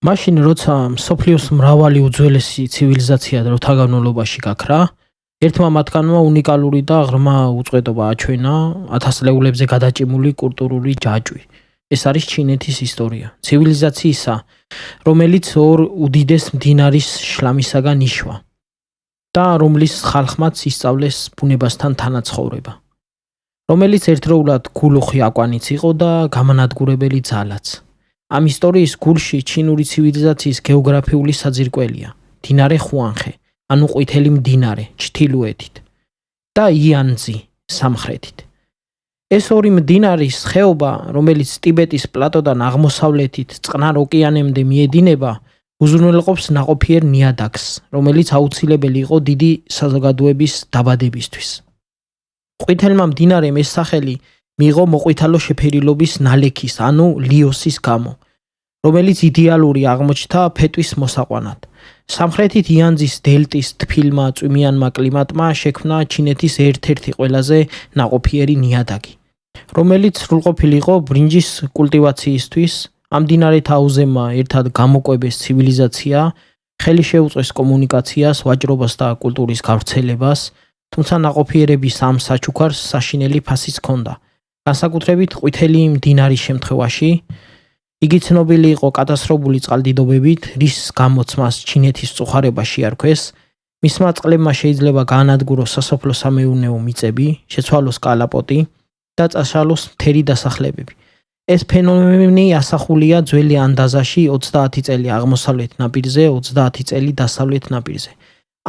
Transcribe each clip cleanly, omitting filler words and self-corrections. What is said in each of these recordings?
მაშინ როცა მსოფლიოს მრავალი უძველესი ცივილიზაცია დროთა განმავლობაში გაქრა, ერთმა მათგანმა უნიკალური და ღრმა უწყვეტობა აჩვენა ათასწლეულებზე გადაჭიმული კულტურული ჯაჭვი. ეს არის ჩინეთის ისტორია. ცივილიზაციისა, რომელიც ორ უდიდეს მდინარის შლამისაგან იშვა და რომლის ხალხმაც ისწავლეს ბუნებასთან თანაცხოვრება. რომელიც ერთდროულად გულუხი აკვანიც იყო და გამანადგურებელი ძალაც. ამ ისტორიის გულში ჩინური ცივილიზაციის გეოგრაფიული საძირკველია. მდინარე ხუანხე, ანუ ყვითელი მდინარე ჩრდილოეთით და იანძი სამხრეთით. ეს ორი მდინარის ხეობა, რომელიც ტიბეტის პლატოდან აღმოსავლეთით წყნარ ოკეანემდე მიედინება, უზრუნველყოფს ნაყოფიერ ნიადაგს, რომელიც აუცილებელი იყო დიდი საზოგადოების დაბადებისთვის. ყვითელმა მდინარემ ეს სახელი მიიღო მოყვითალო შეფერილობის ნალექის, ანუ ლიოსის გამო, რომელიც იდეალური აღმოჩნდა ფეტვის მოსაყვანად. სამხრეთით იანძის დელტის თბილმა წვიმიანმა კლიმატმა შექმნა ჩინეთის ერთ-ერთი ყველაზე ნაყოფიერი ნიადაგი, რომელიც სრულყოფილი იყო ბრინჯის კულტივაციისთვის. ამ მდინარეთა აუზებმა ერთად გამოკვებეს ცივილიზაცია, ხელი შეუწყეს კომუნიკაციას, ვაჭრობას და კულტურის გავრცელებას, თუმცა ნაყოფიერების ამ საჩუქარს საშინელი ფასიც ჰქონდა. განსაკუთრებით ყვითელი მდინარის შემთხვევაში, იგი ცნობილი იყო კატასტროფული წყალდიდობებით, რის გამოც მას ჩინეთის წუხარება შეარქვეს. მისმა წყლებმა შეიძლება გაანადგუროს სასოფლო-სამეურნეო მიწები, შეცვალოს კალაპოტი და წაშალოს მთელი დასახლებები. ეს ფენომენი ასახულია ძველი ანდაზაში 30 წელი აღმოსავლეთ ნაპირზე, 30 წელი დასავლეთ ნაპირზე.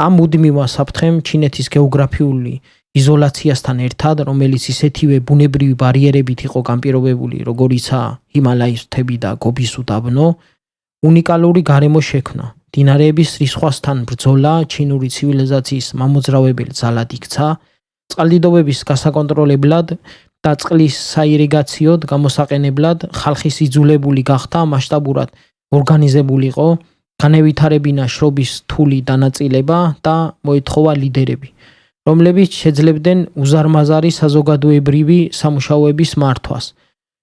ამ მუდმივმა საფრთხემ ჩინეთის გეოგრაფიული იზოლაციასთან ერთად, რომელიც ისეთივე ბუნებრივი ბარიერებით იყო განპირობებული, როგორიცაა ჰიმალაის მთები და გობის უდაბნო, უნიკალური გარემო შექმნა. მდინარეების რისხვასთან ბრძოლა ჩინური ცივილიზაციის მამოძრავებელ ძალად იქცა, წყალდიდობების გასაკონტროლებლად და წყლის საირიგაციოდ გამოსაყენებლად ხალხის იძულებული გახდა მასშტაბურად ორგანიზებულიყო, განევითარებინა შრობის რთული დანაწილება და მოეთხოვა ლიდერები, რომლებიც შეძლებდნენ უზარმაზარი საზოგადოებრივი სამუშაოების მართვას.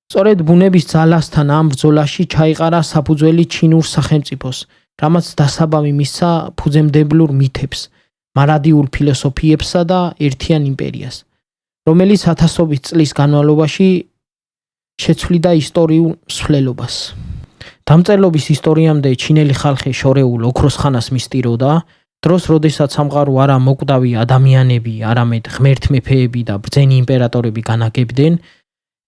სწორედ ბუნების ძალასთან ამ ბრძოლაში ჩაიყარა საფუძველი ჩინურ სახელმწიფოს, რამაც დასაბამი მისცა ფუძემდებლურ მითებს, მარადიულ ფილოსოფიებსა და ერთიან იმპერიას, რომელიც ათასობით წლის განმავლობაში შეცვლიდა ისტორიულ მსვლელობას. დამწერლობის ისტორიამდე ჩინელი ხალხი შორეულ ოქროს ხანას მისტიროდა, დროს როდესაც სამყარო არა მოკვდავი ადამიანები, არამედ ღმერთ მეფეები და ბრძენი იმპერატორები განაგებდნენ.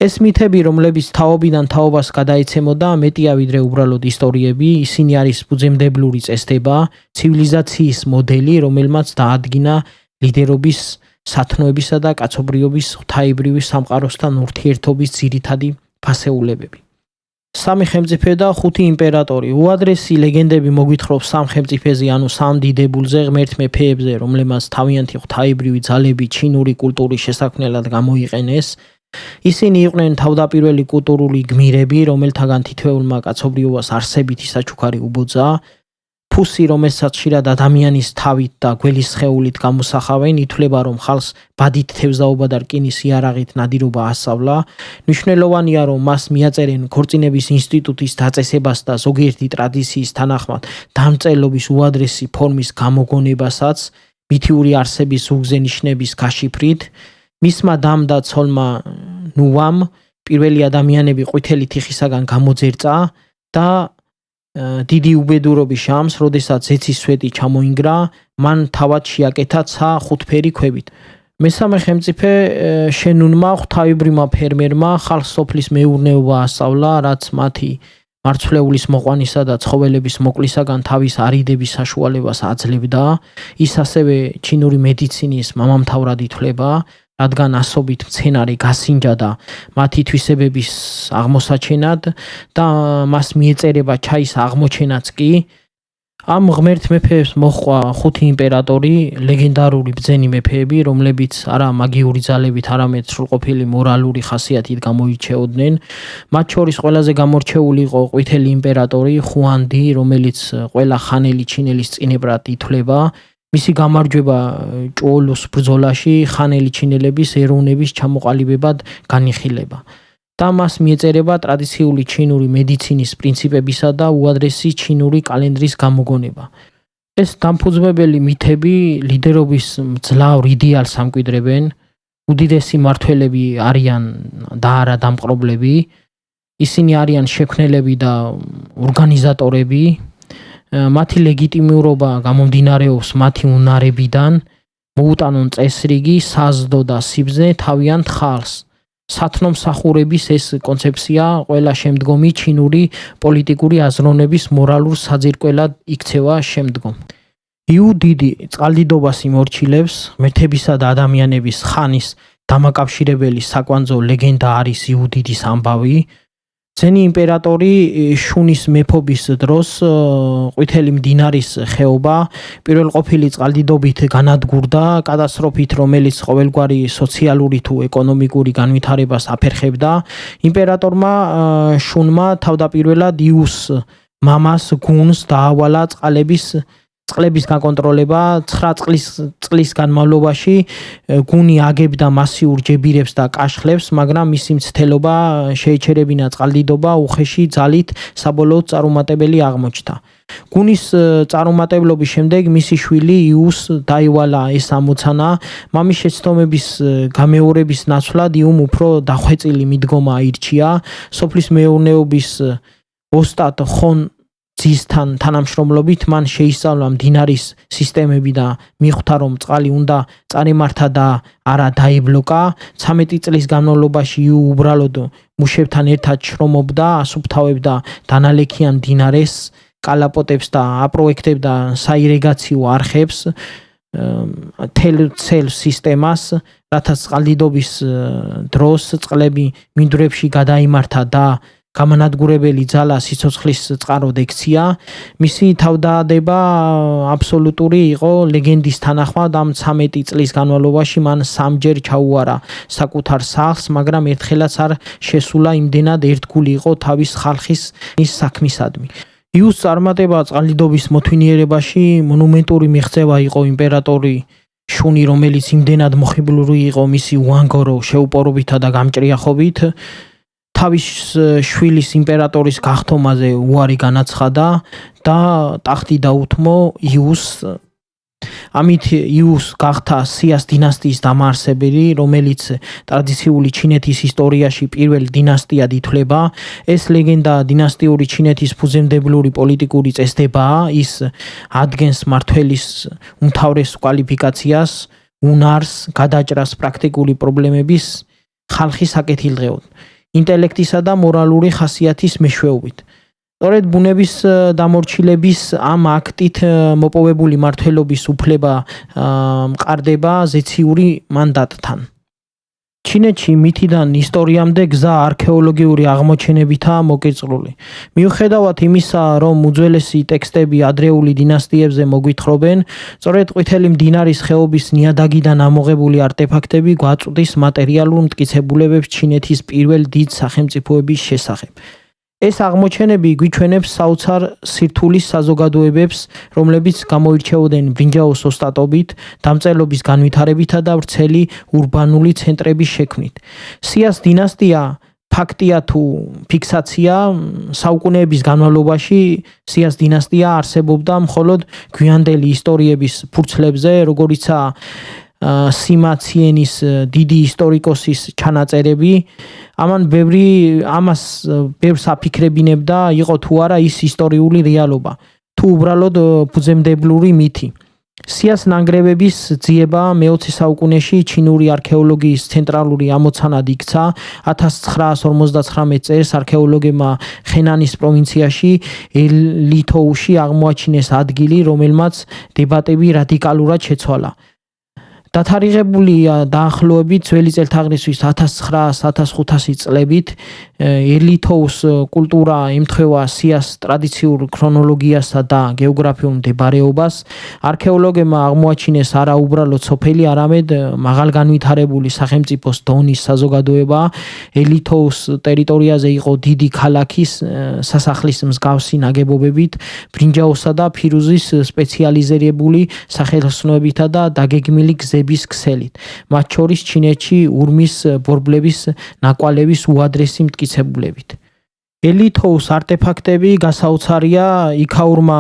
ეს მითები, რომლებიც თაობიდან თაობას გადაეცემოდა, მეტია ვიდრე უბრალოდ ისტორიები, ისინი არის ფუძემდებლური წესდება, ცივილიზაციის მოდელი, რომელმაც დაადგინა ლიდერობის, სათნოებისა და კაცობრიობის ღვთაებრივი სამყაროსთან ურთიერთობის ძირითადი ფასეულებები. სამი ხელმწიფე და 5 იმპერატორი. უადრესი ლეგენდები მოგვითხრობს სამ ხელმწიფეზე, ანუ სამ დიდებულზე, ღმერთ მეფეებზე, რომლებმაც თავიანთი ღვთაებრივი ძალები ჩინური კულტურის შესაქმნელად გამოიყენეს. ისინი იყვნენ თავდაპირველი კულტურული გმირები, რომელთაგან თითოეულმა კაცობრიობას არსებითი საჩუქარი უბოძა. ფუსი, რომელსაც ხშირად ადამიანის თავით და გველის სხეულით გამოსახავენ, ითვლება, რომ ხალხს ბადით თევზაობა და რკინის იარაღით ნადირობა ასწავლა. მნიშვნელოვანია, რომ მას მიაწერენ ქორწინების ინსტიტუტის დაწესებას და ზოგიერთი ტრადიციის თანახმად დამწერლობის უადრესი ფორმის გამოგონებასაც, მითიური არსების ზურგზე ნიშნების გაშიფრით. მისმა დამ და ცოლმა ნუვამ პირველი ადამიანები ყვითელი თიხისაგან გამოძერწა და დიდი უბედურობის შამს, როდესაც ზეცის სვეტი ჩამოინგრა, მან თავად შეაკეთა ცა ხუთფერი ქვებით. მესამე ხელმწიფე შენუნმა, ღვთაებრივმა ფერმერმა, ხალხს სოფლის მეურნეობა ასწავლა, რაც მათი მარცვლეულის მოყვანისა და ცხოველების მოკლისაგან თავის არიდების საშუალებას აძლევდა. ის ასევე ჩინური მედიცინის მამამთავრად ითვლება, რადგან ასობით მცენარე გასინჯა და მათი თვისებების აღმოსაჩენად და მას მიეწერება ჩაის აღმოჩენაც კი. ამ ღმერთ მეფეებს მოჰყვა 5 იმპერატორი, ლეგენდარული ბრძენი მეფეები, რომლებიც არა მაგიური ძალებით, არამედ სრულყოფილი მორალური ხასიათით გამოირჩეოდნენ. მათ შორის ყველაზე გამორჩეული იყო ყვითელი იმპერატორი ხუანდი, რომელიც ყველა ხანელი ჩინელის წინებრად ითვლება. მისი გამარჯვება ჭოულოს ბრძოლაში ხანელი ჩინელების ეროვნების ჩამოყალიბებად განიხილება. და მას მიეწერება ტრადიციული ჩინური მედიცინის პრინციპებისა და უადრესი ჩინური კალენდრის გამოგონება. ეს დამფუძნებელი მითები ლიდერობის მძლავრ იდეალს ამკვიდრებენ. უდიდესი მმართველები არიან და არა დამპყრობლები. ისინი არიან შექმნელები და ორგანიზატორები. მათი ლეგიტიმურობა გამომდინარეობს მათი უნარებიდან, მოუტანონ წესრიგი, საზრდო და სიბრძნე თავიანთ ხალხს. სათნომსახურების ეს კონცეფცია ყველა შემდგომი ჩინური პოლიტიკური აზროვნების მორალურ საძირკველად იქცევა შემდგომ. იუ დიდი წყალდიდობას იმორჩილებს, ღმერთებისა და ადამიანების ხანის დამაკავშირებელი საკვანძო ლეგენდა არის იუ დიდის ამბავი. ძენი იმპერატორი შუნის მეფობის დროს ყვითელი მდინარის ხეობა პირველყოფილი წყალდიდობით განადგურდა კატასტროფით, რომელიც ყოველგვარი სოციალური თუ ეკონომიკური განვითარებას აფერხებდა. იმპერატორმა შუნმა თავდაპირველად იუს მამას გუნს დაავალა წყლების გაკონტროლება. 9 წლის განმავლობაში გუნი აგებდა მასიურ ჯებირებს და კაშხლებს, მაგრამ მისი მცდელობა შეეჩერებინა წყალდიდობა უხეში ძალით საბოლოოდ წარუმატებელი აღმოჩნდა. გუნის წარუმატებლობის შემდეგ მისი შვილი იუს დაივალა ეს ამოცანა. მამის შეცდომების გამეორების ნაცვლად იუმ უფრო დახვეწილი მიდგომა აირჩია. სოფლის მეურნეობის ოსტატ ხონ ძისთან თანამშრომლობით მან შეისწავლა მდინარის სისტემები და მიხვდა, რომ წყალი უნდა წარიმართა და არა დაიბლოკა. 13 წლის განმავლობაში იუ უბრალოდ მუშებთან ერთად შრომობდა, ასუფთავებდა დანალექიან მდინარეს, კალაპოტებს და აპროექტებდა საირიგაციო არხებს, თელ სისტემას, რათა წყალდიდობის დროს წყლები მინდვრებში გადაიმართა და გამანადგურებელი ძალა სიცოცხლის წყაროდ ექცია. მისი თავდადება აბსოლუტური იყო ლეგენდის თანახმად. ამ 13 წლის განმავლობაში მან 3-ჯერ ჩაუარა საკუთარ სახლს, მაგრამ ერთხელაც არ შესულა იმდენად ერთგული იყო თავის ხალხის საქმისადმი. იუს წარმატება წყალდიდობის მოთვინიერებაში მონუმენტური მიღწევა იყო. იმპერატორი შუნი, რომელიც იმდენად მოხიბლული იყო მისი უანგორო შეუპოვრობითა და გამჭრიახობით, თავის შვილის იმპერატორის გახდომაზე უარი განაცხადა და ტახტი დაუთმო იუს. ამით იუს გახდა სიას დინასტიის დამაარსებელი, რომელიც ტრადიციული ჩინეთის ისტორიაში პირველ დინასტიად ითვლება. ეს ლეგენდა დინასტიური ჩინეთის ფუძემდებლური პოლიტიკური წესდებაა. ის ადგენს მმართველის უმთავრეს კვალიფიკაციას, უნარს, გადაჭრას პრაქტიკული პრობლემების ხალხის საკეთილდღეოდ, ინტელექტისა და მორალური ხასიათის მეშვეობით. სწორედ ბუნების დამორჩილების ამ აქტით მოპოვებული მმართველობის უფლება მყარდება ზეციური მანდატთან. ჩინეთში მითიდან ისტორიამდე გზა არქეოლოგიური აღმოჩენებითაა მოკეწრული. მიუხედავად იმისა, რომ უძველესი ტექსტები ადრეული დინასტიებზე მოგვითხრობენ, სწორედ ყვითელი მდინარის ხეობის ნიადაგიდან ამოღებული არტეფაქტები გვაწვდის მატერიალურ მტკიცებულებებს ჩინეთის პირველ დიდ სახელმწიფოების შესახებ. ეს აღმოჩენები გვიჩვენებს საოცარ სირთულის საზოგადოებებს, რომლებიც გამოირჩეოდნენ ბრინჯაოს ოსტატობით, დამწერლობის განვითარებითა და ვრცელი ურბანული ცენტრების შექმნით. სიას დინასტია ფაქტია თუ ფიქსაცია, საუკუნეების განმავლობაში სიას დინასტია არსებობდა მხოლოდ გვიანდელი ისტორიების ფურცლებზე, როგორიცაა სიმაციენის დიდი ისტორიკოსის ჩანაწერები. ამას ბევრს აფიქრებინებდა, იყო თუ არა ის ისტორიული რეალობა, თუ უბრალოდ ფუძემდებლური მითი. სიას ნანგრევების ძიება მე-20 საუკუნეში ჩინური არქეოლოგიის ცენტრალური ამოცანად იქცა. 1959 წელს არქეოლოგებმა ხენანის პროვინციაში ელითოუში აღმოაჩინეს ადგილი, რომელმაც დებატები რადიკალურად შეცვალა. დათარიღებულია დაახლოებით ძველი წელთაღრიცხვის 1900-1500 წლებით. ელითოუს კულტურა ემთხვევა სიას ტრადიციურ ქრონოლოგიასა და გეოგრაფიულ მდებარეობას. არქეოლოგებმა აღმოაჩინეს არა უბრალოდ სოფელი, არამედ მაღალგანვითარებული სახელმწიფოს დონის საზოგადოება. ელითოუს ტერიტორიაზე იყო დიდი ქალაქის სასახლის მსგავსი ნაგებობებით, ბრინჯაოსა და ფირუზის სპეციალიზირებული სახელოსნოებითა და დაგეგმილი გზებით. გზების ქსელით, მათ შორის ჩინეთში ურმის ბორბლების ნაკვალევის უადრესი მტკიცებულებით. ელითოუს არტეფაქტები გასაოცარია იქაურმა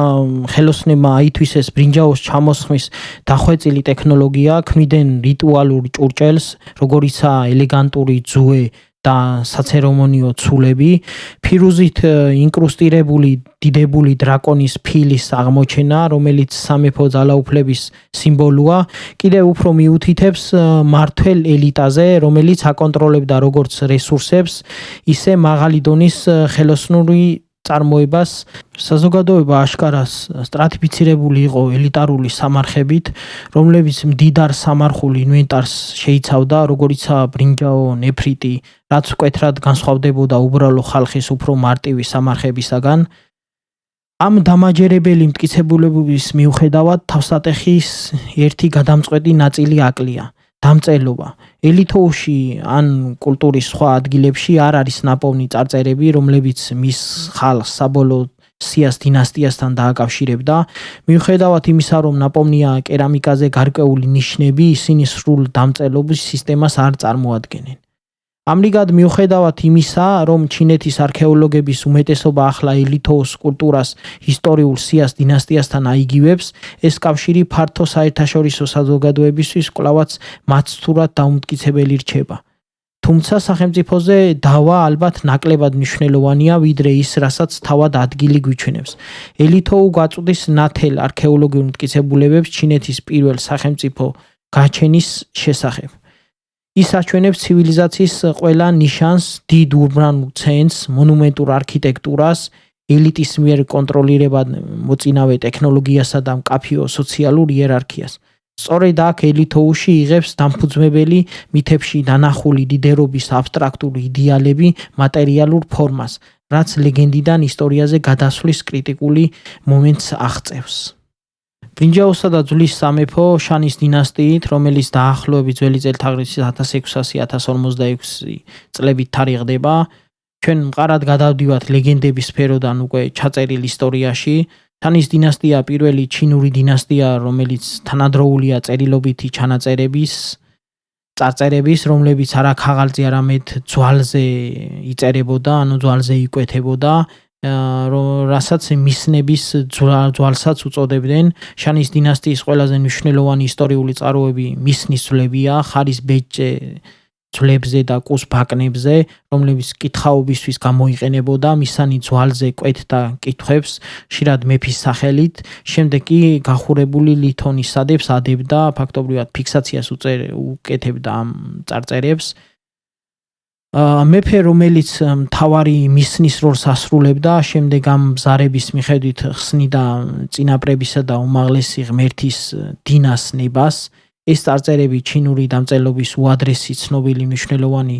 ხელოსნებმა აითვისეს ბრინჯაოს ჩამოსხმის დახვეწილი ტექნოლოგია, ქმნიდნენ რიტუალურ ჭურჭელს, როგორიცაა ელეგანტური ძუე და საცერემონიო ცულები, ფირუზით ინკრუსტირებული დიდებული დრაკონის ფილის აღმოჩენა, რომელიც სამეფო ძალაუფლების სიმბოლოა, კიდევ უფრო მიუთითებს მმართველ ელიტაზე, რომელიც აკონტროლებდა როგორც რესურსებს, ისე მაღალი დონის ხელოსნური წარმოებას. საზოგადოება აშკარას სტრატიფიცირებული იყო ელიტარული სამარხებით, რომლებიც მდიდარ სამარხულ ინვენტარს შეიცავდა, როგორიცაა ბრინჯაო, ნეფრიტი, რაც მკვეთრად განსხვავდებოდა უბრალო ხალხის უფრო მარტივი სამარხებისაგან. ამ დამაჯერებელი მტკიცებულებების მიუხედავად, თავსატეხის ერთი გადამწყვეტი ნაწილი აკლია. დამწერლობა. ელითოუში ან კულტურის სხვა ადგილებში არ არის ნაპოვნი წარწერები, რომლებიც მის ხალხს საბოლოო სიას დინასტიასთან დააკავშირებდა. მიუხედავად იმისა, რომ ნაპოვნია კერამიკაზე გარკვეული ნიშნები, ისინი სრულ დამწერლობის სისტემას არ წარმოადგენენ. ამრიგად, მიუხედავად იმისა, რომ ჩინეთის არქეოლოგების უმეტესობა ახლა ელითოუს კულტურას ისტორიულ სიას დინასტიასთან აიგივებს, ეს კავშირი ფართო საერთაშორისო საზოგადოებისთვის კვლავაც მაცდურად დაუმტკიცებელი რჩება. თუმცა სახელმწიფოზე დავა ალბათ ნაკლებად მნიშვნელოვანია, ვიდრე ის, რასაც თავად ადგილი გვიჩვენებს. ელითოუ გაწვდის ნათელ არქეოლოგიურ მტკიცებულებებს ჩინეთის პირველ სახელმწიფო გაჩენის შესახებ. ის აჩვენებს ცივილიზაციის ყველა ნიშანს, დიდ ურბანულ ცენტრს, მონუმენტურ არქიტექტურას, ელიტის მიერ კონტროლირებად მოწინავე ტექნოლოგიასა და მკაფიო სოციალურ იერარქიას. სწორედ აქ ელითოუში იღებს დამფუძნებელი მითებში დანახული ლიდერობის აბსტრაქტული იდეალები მატერიალურ ფორმას, რაც ლეგენდიდან ისტორიაზე გადასვლის კრიტიკული მომენტს აღწევს. ბრინჯაოსა და ძვლის სამეფო შანის დინასტიით, რომელიც დაახლოებით ძველი წელთაღრიცხვის 1600-1046 წლებით თარიღდება, ჩვენ მყარად გადავდივართ ლეგენდების სფეროდან უკვე ჩაწერილ ისტორიაში. შანის დინასტია პირველი ჩინური დინასტია, რომელიც თანადროულია წერილობითი ჩანაწერების, წარწერების, რომლებიც არა ქაღალდზე, არამედ ძვალზე იწერებოდა, ანუ ძვალზე იკვეთებოდა. რასაც მისნების ძვალსაც უწოდებდნენ. შანის დინასტიის ყველაზე მნიშვნელოვანი ისტორიული წყაროები მისნის ძვლებია, ხარის ბეჭდზე ძვლებზე და კუს ბაკნებზე, რომლებიც კითხაობისთვის გამოიყენებოდა. მისანი ძვალზე კვეთდა კითხვებს, ხშირად მეფის სახელით, შემდეგ კი გახურებული ლითონის სადებს ადებდა, ფაქტობრივად ფიქსაციას უკეთებდა ამ წარწერებს. მეფე, რომელიც მთავარი მისნის როლს ასრულებდა, შემდეგ ამ ბზარების მიხედვით ხსნიდა წინაპრებისა და უმაღლესი ღმერთის დინას ნებას. ეს წარწერები ჩინური დამწერლობის უადრესი ცნობილი მნიშვნელოვანი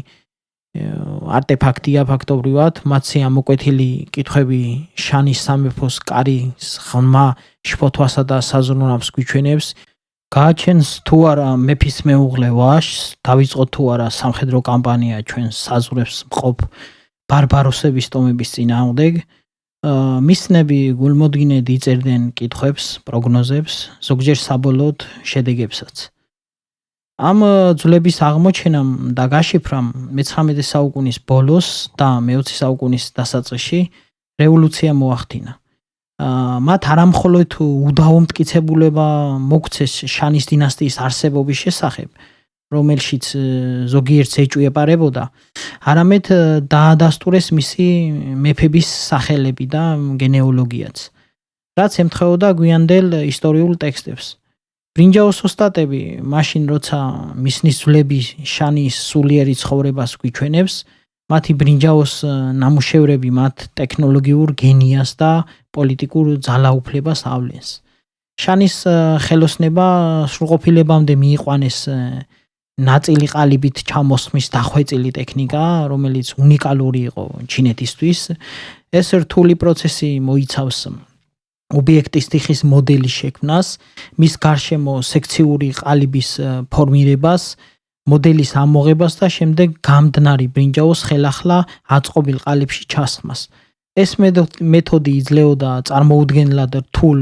არტეფაქტია ფაქტობრივად. მათზე ამოკვეთილი კითხვები შანის სამეფოს კარის ღრმა შფოთვასა და საზრუნავს გვიჩვენებს. გააჩენს თუ არა მეფის მეუღლე ვაშს, დავიწყოთ თუ არა სამხედრო კამპანია ჩვენს საზღვრებს მყოფ ბარბაროსების ტომების წინააღმდეგ. მისნები გულმოდგინედ იწერდნენ კითხვებს, პროგნოზებს, ზოგჯერ საბოლოოდ შედეგებსაც. ამ ძვლების აღმოჩენამ და გაშიფრამ მე-19 საუკუნის ბოლოს და მე-20 საუკუნის დასაწყისში რევოლუცია მოახდინა. მათ არამხოლოდ უდავო მტკიცებულება მოგცეს შანის დინასტიის არსებობის შესახებ, რომელშიც ზოგიერთს ეჭვიეპარებოდა, არამედ დაადასტურეს მისი მეფების სახელები და გენეალოგიაც, რაც ემთხვეოდა გვიანდელ ისტორიულ ტექსტებს. ბრინჯაოს ოსტატები, მაშინ როცა მისნის ძვლები შანის სულიერი ცხოვრებას გვიჩვენებს, მათი ბრინჯაოს ნამუშევრები მათ ტექნოლოგიურ გენიას და პოლიტიკურ ძალაუფლებას ავლენს. შანის ხელოსნება სრულყოფილებამდე მიიყვანეს ნაწილი ყალიბით ჩამოსხმის დახვეწილი ტექნიკა, რომელიც უნიკალური იყო ჩინეთისთვის. ეს რთული პროცესი მოიცავს ობიექტის თიხის მოდელის შექმნას, მის გარშემო სექციური ყალიბის ფორმირებას, მოდელის ამოღებას და შემდეგ გამდნარი ბრინჯაოს ხელახლა აწყობილ ყალიბში ჩასხმას. ეს მეთოდი იძლეოდა წარმოუდგენლად რთულ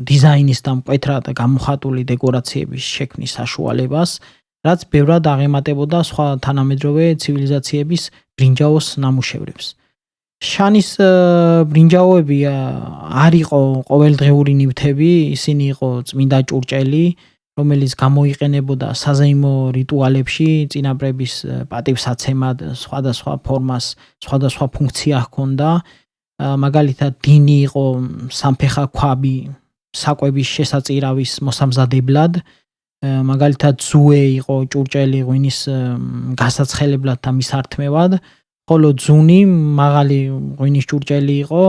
დიზაინის და მკვეთრად გამოხატული დეკორაციების შექმნის საშუალებას, რაც ბევრად აღემატებოდა სხვა თანამედროვე ცივილიზაციების ბრინჯაოს ნამუშევრებს. შანის ბრინჯაოები არ იყო ყოველდღიური ნივთები, ისინი იყო წმინდა ჭურჭელი, რომელიც გამოიყენებოდა საზეიმო რიტუალებში, წინაპრების პატივსაცემად, სხვადასხვა ფორმას, სხვადასხვა ფუნქცია ჰქონდა. მაგალითად, დინი იყო სამფეხა ქვაბი საკვების შესაწირავის მოსამზადებლად, მაგალითად ზუე იყო ჭურჭელი ღვინის გასაცხელებლად და მისართმევად, ხოლო ძუნი მაღალი ღვინის ჭურჭელი იყო.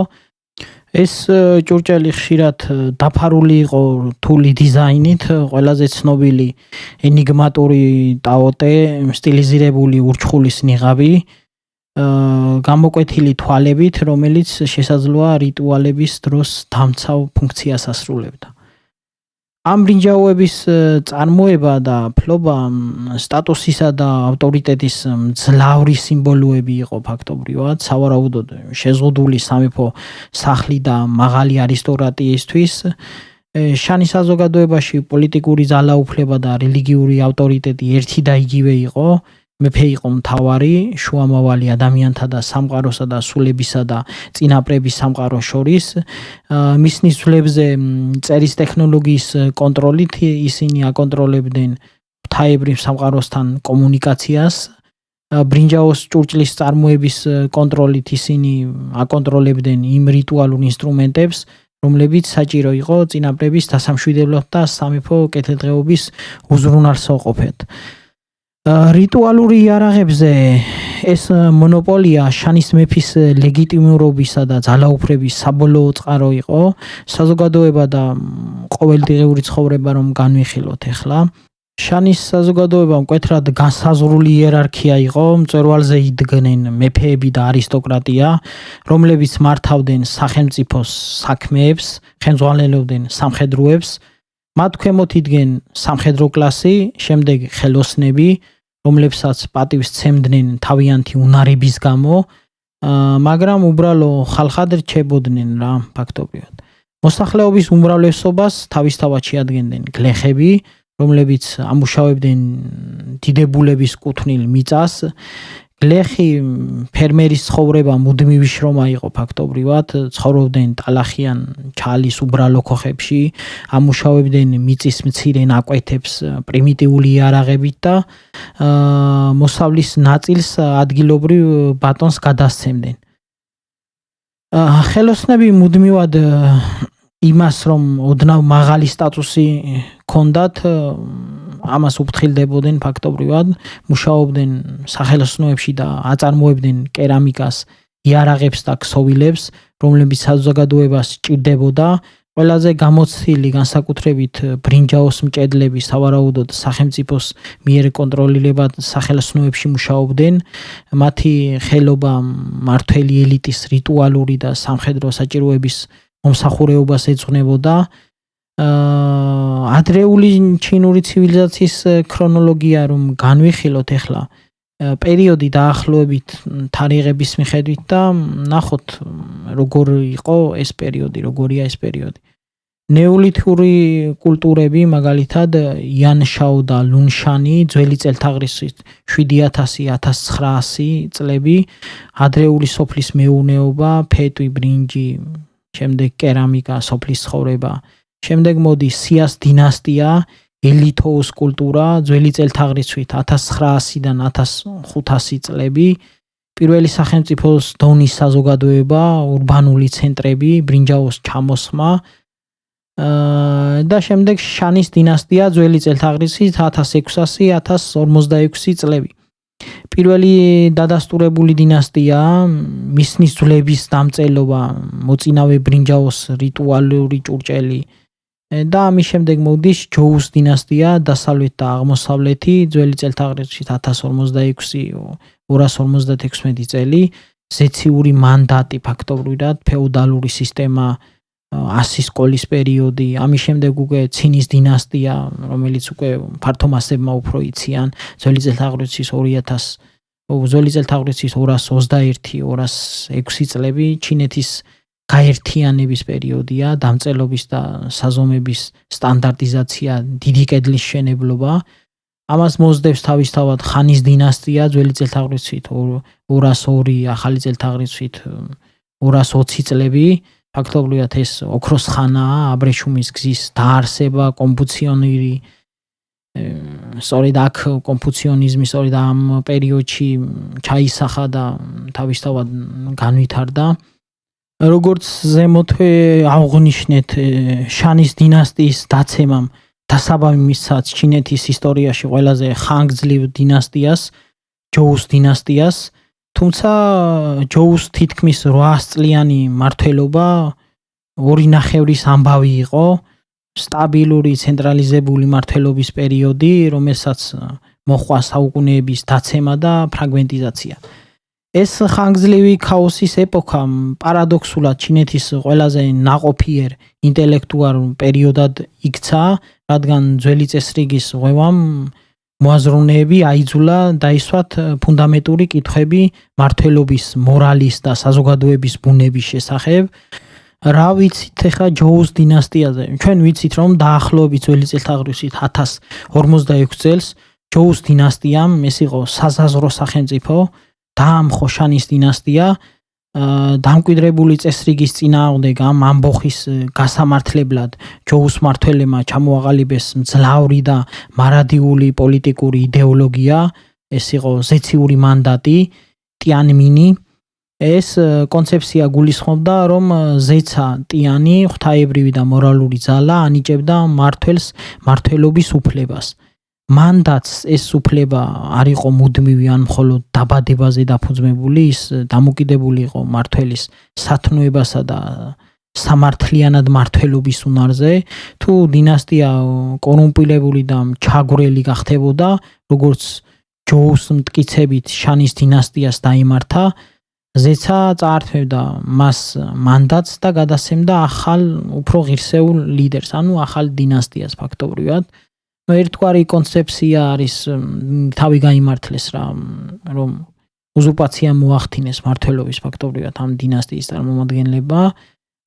ეს ჭურჭელი ხშირად დაფარული იყო რთული დიზაინით, ყველაზე ცნობილი ენიგმატური ტაოტე, სტილიზირებული ურჩხულის ნიღაბი, გამოკვეთილი თვალებით, რომელიც შესაძლოა რიტუალების დროს დამცავ ფუნქციას ასრულებდა. ამ ბრინჯაოების წარმოება და ფლობა სტატუსისა და ავტორიტეტის მძლავრი სიმბოლოები იყო ფაქტობრივად, სავარაუდოდ შეზღუდული სამეფო სახლი და მაღალი არისტოკრატიისთვის. შანის საზოგადოებაში პოლიტიკური ძალაუფლება და რელიგიური ავტორიტეტი ერთი და იგივე იყო. მეფე იყო მთავარი, შუამავალი ადამიანთა და სამყაროსა და სულებისა და წინაპრების სამყაროს შორის. მის ნისლებზე წერის ტექნოლოგიის კონტროლით ისინი აკონტროლებდნენ ღვთაებრივ სამყაროსთან კომუნიკაციას. ბრინჯაოს ჭურჭლის წარმოების კონტროლით ისინი აკონტროლებდნენ იმ რიტუალურ ინსტრუმენტებს, რომლებიც საჭირო იყო წინაპრების დასამშვიდებლად და სამეფო კეთილდღეობის უზრუნველსაყოფად. რიტუალური იარაღებზე ეს მონოპოლია შანის მეფის ლეგიტიმურობისა და ძალაუფლების საბოლოო წყარო იყო. საზოგადოება და ყოველდღიური ცხოვრება რომ განვიხილოთ ახლა. შანის საზოგადოება მკვეთრად განსაზღვრული იერარქია იყო, მწვერვალზე იდგნენ მეფეები და არისტოკრატია, რომლებიც მართავდნენ სახელმწიფოს საქმეებს, ხელმძღვანელობდნენ სამხედროებს. მათ ქვემოთ იდგნენ სამხედრო კლასი, შემდეგ ხელოსნები, რომლებსაც პატივს სცემდნენ თავიანთი უნარების გამო, მაგრამ უბრალო ხალხად რჩებოდნენ რა ფაქტობრივად. მოსახლეობის უმრავლესობას თავისთავად შეადგენდნენ გლეხები, რომლებიც ამუშავებდნენ დიდებულების კუთვნილ მიწას. გლეხი ფერმერის ცხოვრება მუდმივი შრომა იყო ფაქტობრივად, ცხოვრობდნენ ტალახიან ჩალის უბრალო ქოხებში, ამუშავებდნენ მიწის მცირე ნაკვეთებს პრიმიტიული იარაღებით და მოსავლის ნაწილს ადგილობრივ ბატონს გადასცემდნენ. ხელოსნები მუდმივად იმას, რომ ოდნავ მაღალი სტატუსი ჰქონდათ, ამას უფრთხილდებოდნენ ფაქტობრივად, მუშაობდნენ სახელოსნოებში და აწარმოებდნენ კერამიკას, იარაღებს და ქსოვილებს, რომლებიც საზოგადოებას სჭირდებოდა. ყველაზე გამოცდილი განსაკუთრებით ბრინჯაოს მჭედლები სავარაუდოდ სახელმწიფოს მიერ კონტროლირებად სახელოსნოებში მუშაობდნენ. მათი ხელობა მმართველი ელიტის რიტუალური და სამხედრო საჭიროების მომსახურეობას ეძღვნებოდა. ადრეული ჩინური ცივილიზაციის ქრონოლოგია რომ განვიხილოთ ახლა, პერიოდი დაახლოებით თარიღების მიხედვით და ნახოთ როგორ იყო ეს პერიოდი, როგორია ეს პერიოდი. ნეოლითური კულტურები, მაგალითად იანშაო და ლუნშანი, ძველი წელთაღრიცხვით 7000-1900 წლები, ადრეული სოფლის მეურნეობა, ფეტვი, ბრინჯი, შემდეგ კერამიკა, სოფლის ცხოვრება. შემდეგ მოდის სიას დინასტია, ელითოოს კულტურა, ძველი წელთაღრიცხვით 1900-დან 1500 წლები, პირველი სახელმწიფოს დონის საზოგადოება, ურბანული ცენტრები, ბრინჯაოს ჩამოსხმა და შემდეგ შანის დინასტია, ძველი წელთაღრიცხვით 1600-1046 წლები. პირველი დადასტურებული დინასტია, მისნის ძვლების დამწერლობა, მოწინავე ბრინჯაოს რიტუალური ჭურჭელი და ამის შემდეგ მოდის ჯოუს დინასტია, დასავლეთ და აღმოსავლეთი, ძველი წელთაღრიცხვით 1046-256 წელი, ზეციური მანდატი ფაქტობრივად, ფეოდალური სისტემა, 100 სკოლის პერიოდი, ამის შემდეგ უკვე ცინის დინასტია, რომელიც უკვე ფართო მასებმა უფრო იციან, ძველი წელთაღრიცხვის ძველი წელთაღრიცხვით 221-206 წლები ჩინეთის გაერთიანების პერიოდია, დამწერლობის და საზომების სტანდარტიზაცია, დიდი კედლის მშენებლობა. ამას მოსდევს თავისთავად ხანის დინასტია, ძველი წელთაღრიცხვით 202, ახალი წელთაღრიცხვით 220 წლები. ფაქტობრივად ეს ოქროს ხანაა, აბრეშუმის გზის დაარსება, კონფუციონური სწორედ აქ კონფუციონიზმი სწორედ ამ პერიოდში ჩაისახა და თავისთავად განვითარდა. როგორც ზემოთვე აღნიშნეთ, შანის დინასტიის დაცემამ დასაბამი მისცაც ჩინეთის ისტორიაში ყველაზე ხანგრძლივ დინასტიას, ჯოუს დინასტიას, თუმცა ჯოუს თითქმის 800 წლიანი მმართველობა 2.5 ამბავი იყო, სტაბილური ცენტრალიზებული მმართველობის პერიოდი, რომელსაც მოჰყვა საუკუნეების დაცემა და ფრაგმენტიზაცია. ეს ხანგრძლივი ქაოსის ეპოქა პარადოქსულად ჩინეთის ყველაზე ნაყოფიერ ინტელექტუალურ პერიოდად იქცა, რადგან ძველი წესრიგის ღვევამ მოაზროვნეები აიძულა დაისვათ ფუნდამენტური კითხვები მმართველობის, მორალის და საზოგადოების ბუნების შესახებ. რა ვიცით ახლა ჯოუს დინასტიაზე? ჩვენ ვიცით, რომ დაახლოებით ძველი წელთაღრიცხვით 1046 წელს ჯოუს დინასტიამ, ეს იყო საზაზრო სახელმწიფო, დაამხო შანის დინასტია, დამკვიდრებული წესრიგის წინააღმდეგ ამ ამბოხის გასამართლებლად ჯოუს მმართველებმა ჩამოაყალიბეს მძლავრი და მარადიული პოლიტიკური იდეოლოგია, ეს იყო ზეციური მანდატი, ტიანმინი. ეს კონცეფცია გულისხმობდა, რომ ზეცა ტიანი, ღვთაებრივი და მორალური ძალა ანიჭებდა მმართველს მმართველობის უფლებას. მანდატს ეს უფლება არ იყო მუდმივი ან მხოლოდ დაბადებაზე დაფუძმებული, ის დამოკიდებული იყო მმართველის სათნოებასა და სამართლიანად მმართველობის უნარზე. თუ დინასტია კორუმპირებული და ჩაგვრელი გახდებოდა, როგორც ჯოუს მტკიცებით შანის დინასტიას დაიმართა, ზეცა წაართმევდა მას მანდატს და გადასცემდა ახალ, უფრო ღირსეულ ლიდერს, ანუ ახალ დინასტიას ფაქტობრივად. ერთგვარი კონცეფცია არის თავი გაიმართლეს რომ უზურპაცია მოახდინეს მმართველობის ფაქტობრივად ამ დინასტიის წარმომადგენლებმა,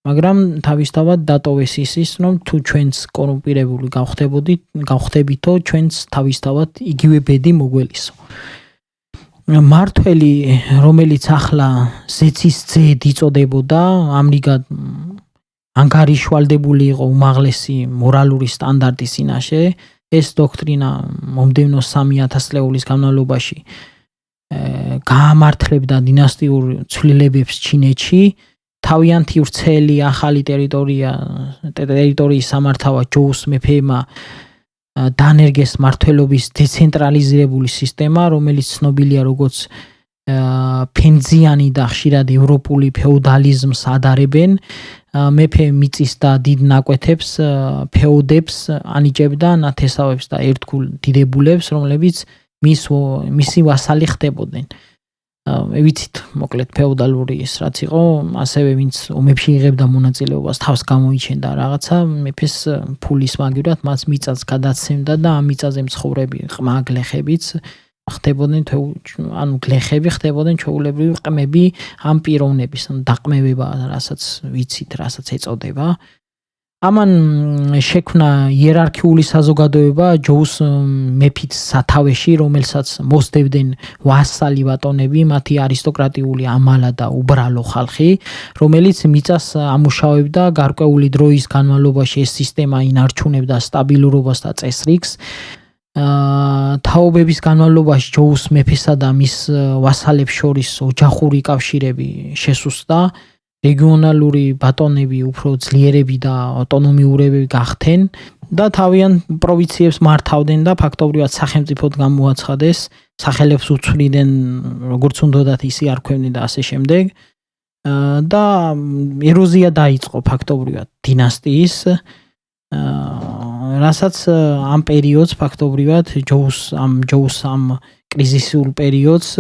მაგრამ თავისთავად დატოვეს ის, რომ თუ ჩვენც კორუმპირებული გავხდებითო, ჩვენც თავისთავად იგივე ბედი მოგველისო. მმართველი, რომელიც ახლა ზეცის ძედ იწოდებოდა, ამრიგად ანგარიშვალდებული იყო უმაღლესი მორალური სტანდარტის წინაშე. ეს დოქტრინა მომდევნო 3000 წლეულის განმავლობაში გაამართლებდა დინასტიურ ცვლილებებს ჩინეთში. თავიანთი ვრცელი ახალი ტერიტორიის სამართავად ჯოუს მეფეებმა დანერგეს მმართველობის დეცენტრალიზებული სისტემა, რომელიც ცნობილია როგორც ფენძიანი და ხშირად ევროპული ფეოდალიზმს ადარებენ. მეფე მიწის და დიდ ნაკვეთებს, ფეოდებს ანიჭებდა ნათესავებს და ერთგულ დიდებულებს, რომლებიც მისი ვასალი ხდებოდნენ. ვიცით, მოკლედ ფეოდალური ის რაც იყო, ასევე ვინც ომებში იღებდა მონაწილეობას, თავს გამოიჩენდა რაღაცა, მეფეს ფულის მაგივრად მას მიწას გადაცემდა და ამ მიწაზე მცხოვრები ყმა გლეხებიც ხდებოდნენ, ანუ გლეხები ხდებოდნენ ჩვეულებრივი ყმები ამ პიროვნების, ანუ დაყმევება, რასაც ვიცით, რასაც ეწოდება. ამან შექმნა იერარქიული საზოგადოება ჯოუს მეფის სათავეში, რომელსაც მოსდევდნენ ვასალი ბატონები, მათი არისტოკრატიული ამალა და უბრალო ხალხი, რომელიც მიწას ამუშავებდა. გარკვეული დროის განმავლობაში ეს სისტემა ინარჩუნებდა სტაბილურობას და წესრიგს. თაობების განმავლობაში ჯოუს მეფესა და მის ვასალებს შორის ოჯახური კავშირები შესუსტდა. რეგიონალური ბატონები უფრო ძლიერები და ავტონომიურები გახდნენ და თავიანთ პროვინციებს მართავდნენ და ფაქტობრივად სახელმწიფოდ გამოაცხადეს, სახელებს უცვლიდნენ, როგორც უნდათ ისი არქვევდნენ და ასე შემდეგ. და ეროზია დაიწყო ფაქტობრივად დინასტიის, რასაც ამ პერიოდს ფაქტობრივად ჯოუს ამ კრიზისულ პერიოდს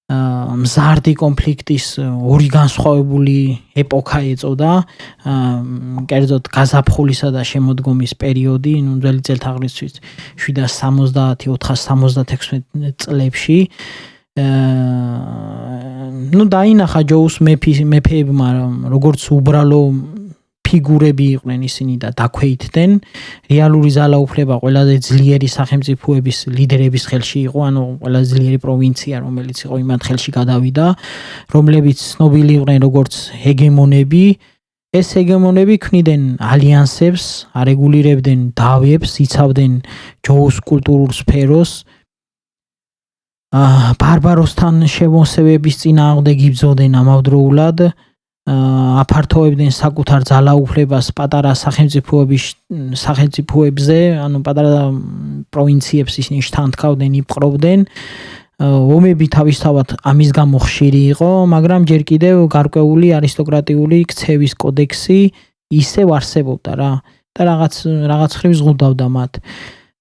მზარდი კონფლიქტის ორი განსხვავებული ეპოქა ეწოდა, კერძოდ გაზაფხულისა და შემოდგომის პერიოდი, ძველი წელთაღრიცხვით 770-476 წლებში. დაინახა ჯოუს მეფეებმა როგორც უბრალო ფიგურები იყვნენ ისინი და დაქვეითდნენ. რეალური ძალაუფლება ყველაზე ძლიერი სახელმწიფოების ლიდერების ხელში იყო, ანუ ყველაზე ძლიერი პროვინცია, რომელიც იყო იმათ ხელში გადავიდა, რომლებიც ცნობილი იყვნენ როგორც ჰეგემონები. ეს ჰეგემონები ქმნიდნენ ალიანსებს, არეგულირებდნენ დავებს, იცავდნენ ჯოუს კულტურულ სფეროს. ბარბაროსთან შემოსევების წინააღმდეგ იბრძოდნენ ამავდროულად. აფართოვებდნენ საკუთარ ძალაუფლებას პატარა სახელმწიფოებზე, ანუ პატარა პროვინციებს ისინი შთანთქავდნენ, იპყრობდნენ. ომები თავისთავად ამის გამო ხშირი იყო, მაგრამ ჯერ კიდევ გარკვეული არისტოკრატიული ქცევის კოდექსი ისევ არსებობდა რა და რაღაც ხრივ ზღუდავდა მათ.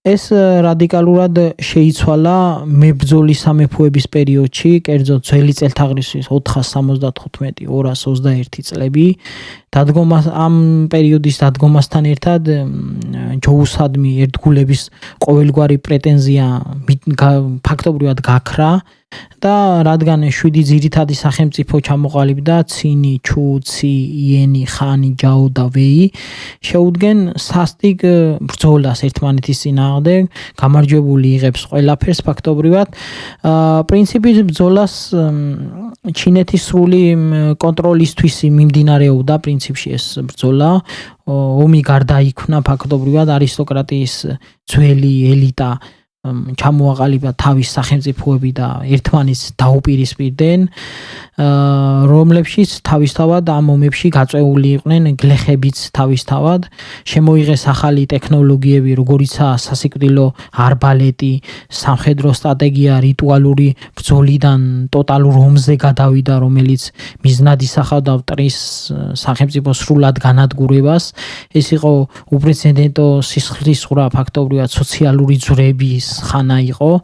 ეს რადიკალურად შეიცვალა მებრძოლი სამეფოების პერიოდში, კერძოდ ძველი წელთაღრიცხვის 475-221 წლები. ამ პერიოდის დადგომასთან ერთად ჯოუსადმი ერთგულების ყოველგვარი პრეტენზია ფაქტობრივად გაქრა და რადგან 7 ძირითადი სახელმწიფო ჩამოყალიბდა ცინი, ჩუ, ცი, იენი, ხანი, ჯაო და ვეი შეუდგენ სასტიკ ბრძოლას ერთმანეთის წინააღმდეგ, გამარჯვებული იღებს ყველაფერს ფაქტობრივად. პრინციპით ბრძოლას ჩინეთის სრული კონტროლისთვის მიმდინარეობდა პრინციპში ეს ბრძოლა. ომი გარდაიქმნა ფაქტობრივად არისტოკრატიის ძველი ელიტა ჩამოაყალიბა თავის სახელმწიფოები და ერთმანეთს დაუპირისპირდნენ, რომლებშიც თავისთავად ამ ომებში გაწეული იყვნენ გლეხებიც თავისთავად. შემოიღეს ახალი ტექნოლოგიები, როგორიცაა სასიკვდილო არბალეტი, სამხედრო სტრატეგია რიტუალური ბრძოლიდან ტოტალურ ომზე გადავიდა, რომელიც მიზნად ისახავდა მტრის სახელმწიფოს სრულად განადგურებას. ეს იყო უპრეცედენტო სისხლისღვრა ფაქტობრივად სოციალური ძვრების ხანა იყო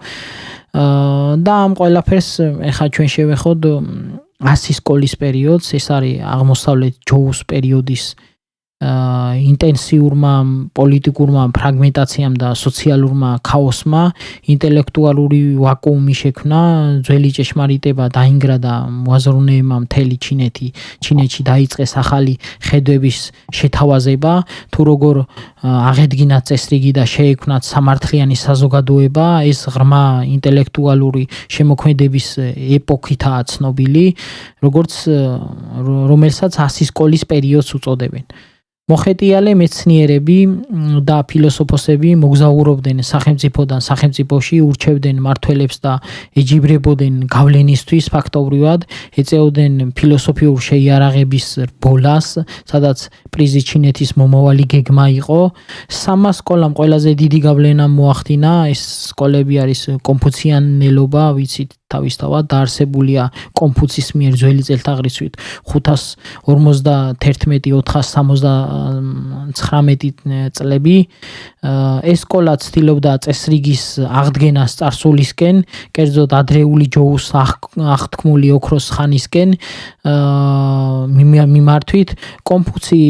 და ამ ყველაფერს ეხლა ჩვენ შევეხოთ 100 სკოლის პერიოდს. ეს არის აღმოსავლეთ ჯოუს პერიოდის ინტენსიურმა პოლიტიკურმა ფრაგმენტაციამ და სოციალურმა ქაოსმა ინტელექტუალური ვაკუუმი შექმნა, ძველი ჭეშმარიტება დაინგრა და მოაზროვნეებმა მთელი ჩინეთში დაიწყეს ახალი ხედვების შეთავაზება, თუ როგორ აღედგინათ წესრიგი და შეექმნათ სამართლიანი საზოგადოება. ეს ღრმა ინტელექტუალური შემოქმედების ეპოქითაა ცნობილი, რომელსაც 100 სკოლის პერიოდს უწოდებენ. მოხეტიალე მეცნიერები და ფილოსოფოსები მოგზაურობდნენ სახელმწიფოდან სახელმწიფოში, ურჩევდნენ მმართველებს და ეჯიბრებოდნენ გავლენისთვის ფაქტობრივად, ეწეოდნენ ფილოსოფიურ შეიარაღების რბოლას, სადაც პრიზი ჩინეთის მომავალი გეგმა იყო. 300 სკოლამ ყველაზე დიდი გავლენა მოახდინა. ეს სკოლები არის კონფუციანელობა, ვიცით თავისთავად დაარსებულია კონფუცის მიერ ძველი წელთაღრიცხვით 551-479 წლები. ეს სკოლა ცდილობდა წესრიგის აღდგენას წარსულისკენ, კერძოდ ადრეული ჯოუს აღთქმული ოქროს ხანისკენ მიმართვით. კონფუცი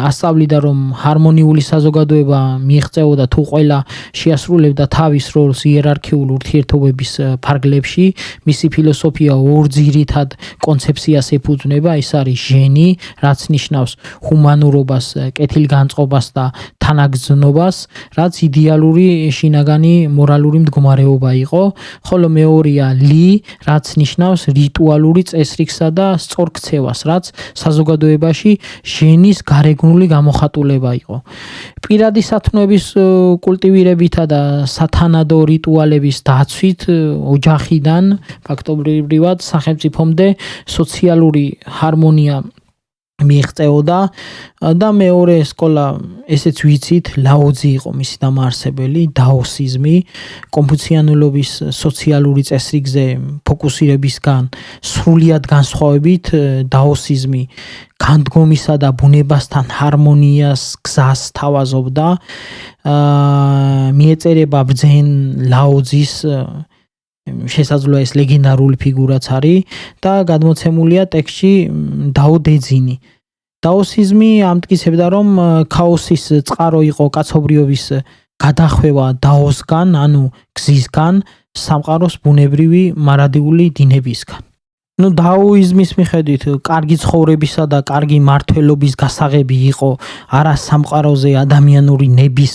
ასწავლიდა, რომ ჰარმონიული საზოგადოება მიიღწეოდა თუ ყველა შეასრულებდა თავის როლს იერარქიულ ურთიერთობების ფარგლებში. მისი ფილოსოფია ორ ძირითად კონცეფციას ეფუძნება, ეს არის ჟენი, რაც ნიშნავს ჰუმანურობას, კეთილგანწყობას და თანაგრძნობას, რაც იდეალური შინაგანი მორალური მდგომარეობა იყო, ხოლო მეორეა ალი, რაც ნიშნავს რიტუალური წესრიგსა და სწორქცევას, რაც საზოგადოებაში ჟენის გარეგნული გამოხატულება იყო. პირადი სათნოების კულტივირებითა და სათანადო რიტუალების დაცვით ოჯახიდან ფაქტობრივად სახელმწიფომდე სოციალური ჰარმონია მიიღწეოდა და მეორე სკოლა, ესეც ვიცით, ლაოძი იყო მისი დამაარსებელი, დაოსიზმი, კონფუციანულობის სოციალური წესრიგზე ფოკუსირებისგან სრულიად განსხვავებით, დაოსიზმი განდგომისა და ბუნებასთან ჰარმონიას გზას თავაზობდა. მიეწერება ბრძენ ლაოძის, შესაძლოა ეს ლეგენდარული ფიგურაც არის და გადმოცემულია ტექსტში დაო დეძინი. დაოსიზმი ამტკიცებდა, რომ ქაოსის წყარო იყო კაცობრიობის გადახვევა დაოსგან, ანუ გზისგან სამყაროს ბუნებრივი მარადიული დინებისგან. დაოიზმის მიხედვით კარგი ცხოვრებისა და კარგი მართლობის გასაღები იყო არა სამყაროზე ადამიანური ნების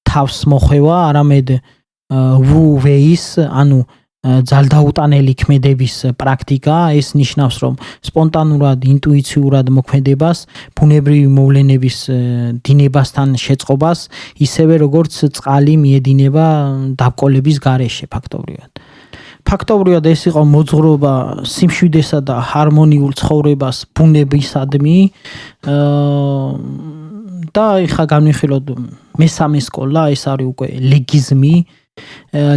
თავს მოხვევა, არამედ ვუვეის, ანუ ძალდაუტანელი ქმედების პრაქტიკა. ეს ნიშნავს, რომ სპონტანურად, ინტუიციურად მოქმედებას, ბუნებრივი მოვლენების დინებასთან შეწყობას, ისევე როგორც წყალი მიედინება დაბრკოლების გარეშე ფაქტობრივად ეს იყო მოძღვრობა სიმშვიდესა და ჰარმონიულ ცხოვრებას ბუნებისადმი და ეხლა განვიხილოთ მესამე სკოლა, ეს არის უკვე ლეგიზმი.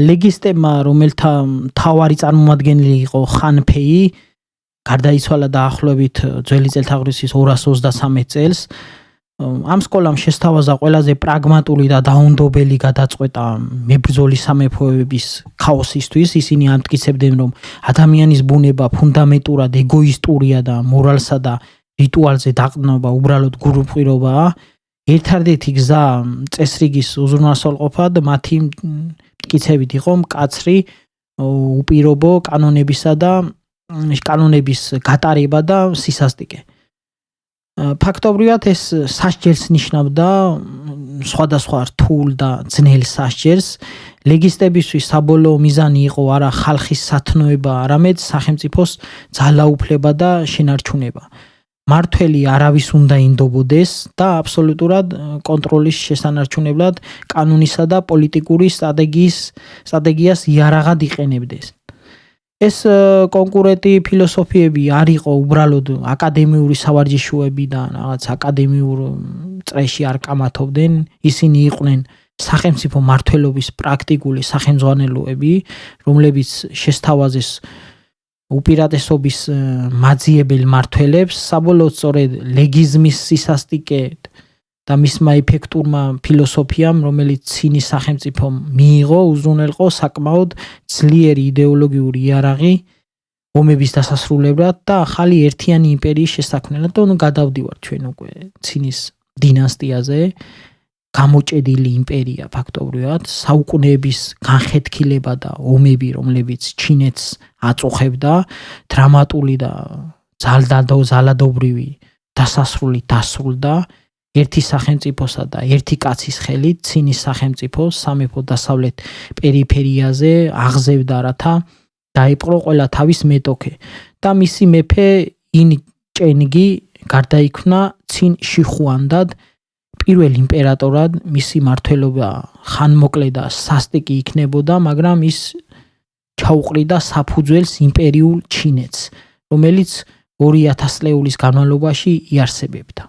ლეგისტებმა, რომელთა მთავარი წარმომადგენელი იყო ხანფეი, გარდაიცვალა დაახლოებით ძველი წელთაღრიცხვის 233 წელს. ამ სკოლამ შესთავაზა ყველაზე პრაგმატული და დაუნდობელი გადაწყვეტა მებრძოლი სამეფოების ქაოსისთვის. ისინი ამტკიცებდნენ, რომ ადამიანის ბუნება ფუნდამენტურად ეგოისტურია და მორალსა და რიტუალზე დაყრდნობა უბრალოდ გულუბრყვილობაა. ერთადერთი გზა წესრიგის უზრუნველყოფად მათი მტკიცებით იყო მკაცრი, უპირობო კანონების გატარება და სისასტიკე. ფაქტობრივად ეს სასჯელს ნიშნავდა, სხვადასხვა რთულ და ძნელ სასჯელს. ლეგისტებისთვის საბოლოო მიზანი იყო არა ხალხის სათნოება, არამედ სახელმწიფოს ძალაუფლება და შენარჩუნება. მართველი არავის უნდა ინდობოდეს და აბსოლუტურად კონტროლის შესანარჩუნებლად კანონისა და პოლიტიკური სტრატეგიას იარაღად იყენებდეს. ეს კონკურენტი ფილოსოფიები არ იყო უბრალოდ აკადემიური სავარჯიშოები და რაღაც აკადემიურ წრეში არ კამათობდნენ. ისინი იყვნენ სახელმწიფო მართლობის პრაქტიკული სახელმძღვანელოები, რომლებიც შესთავაზეს უპირატესობის მაძიებელ მმართველებს. საბოლოოდ სწორედ ლეგიზმის სისასტიკედ და მისმა ეფექტურმა ფილოსოფიამ, რომელიც ცინის სახელმწიფომ მიიღო, უზრუნველყო საკმაოდ ძლიერი იდეოლოგიური იარაღი ომების დასასრულებლად და ახალი ერთიანი იმპერიის შესაქმნელად. გადავდივართ ჩვენ უკვე ცინის დინასტიაზე. გამოჭედილი იმპერია ფაქტობრივად, საუკუნეების განხეთქილება და ომები, რომლებიც ჩინეთს აწუხებდა, დრამატული და ძალადობრივი დასასრული დასრულდა. ერთი სახელმწიფოსა და ერთი კაცის ხელით ცინის სახელმწიფო სამეფო დასავლეთ პერიფერიაზე აღზევდა, რათა დაიპყრო ყველა თავის მეტოქე და მისი მეფე ინ ჭენგი გარდაიქმნა ცინ შიხუანდად. პირველ იმპერატორად მისი მმართველობა ხანმოკლე და სასტიკი იქნებოდა, მაგრამ ის ჩაუყრიდა საფუძველს იმპერიულ ჩინეთს, რომელიც 2000 წლეულის განმავლობაში იარსებებდა.